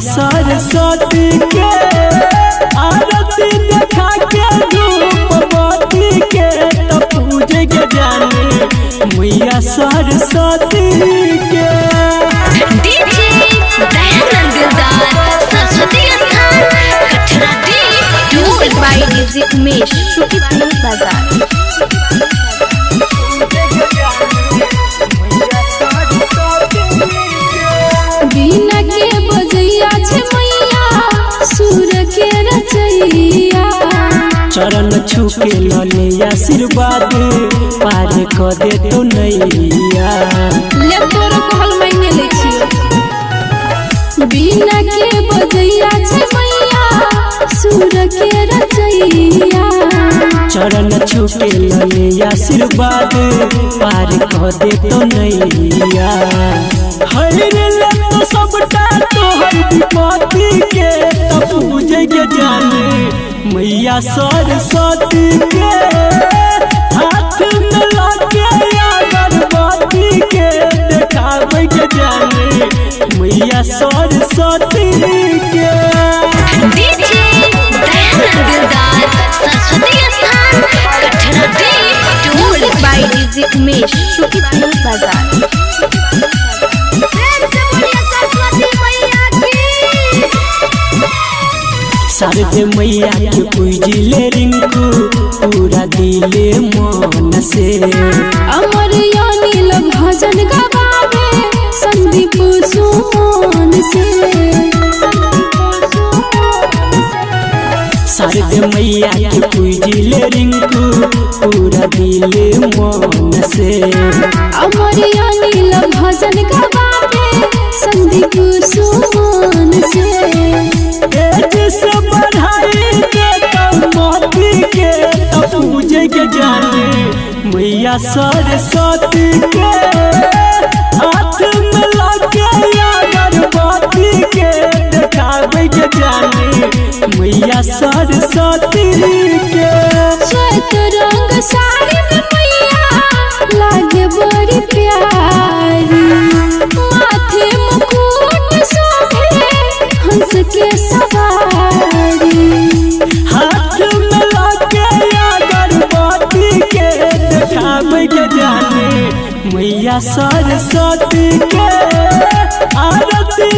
सरस्वती के आरती देखा के धूपबत्ती के तो पूजे के जाने मैया सरस्वती के। डीजे दयानंद दिलदार सरस्वती स्थान Kathra D music by DJ Umesh Shukipur बाजार। बिना के बजैया छे मैया सुर के रचैया चरण छू के लले आशीर्वाद पार क दे तो नैया। ले तोर कहल मायने ले छी बिना के बजैया छे मैया सुर के रचैया चरण छू के लले आशीर्वाद पार क दे तो नैया। हरे ले तो सबटा तोहर विपत्ति के तो पूजे के जाने मैया सरस्वती के हाथ में लाके अगरबत्ती के देखावे के जाने मैया सरस्वती के। डीजे दयानंद दिलदार सरस्वती स्थान Kathra D music by DJ Umesh Shukipur बाजार। शारदे मैया के पूजिले रिंकू पूरा दिले मन से। अमर अनिल भजन गवावे संदीप सुमन से। शारदे मैया के पूजिले रिंकू पूरा दिले मन से। अमर अनिल भजन गवावे संदीप सुमन से। से बढ़ाई के मोती के तो पूजे के जाने मैया सरस्वती के हाथ में लाके अगरबत्ती के देखावे के जाने मैया सरस्वती के। श्वेत रंग साड़ी में मैया लागे बड़ी प्यारी माथे मुकुट शोभे हंस के सवारी हाथ में लाके अगरबत्ती के देखावे के जाने मैया सरस्वती के आरती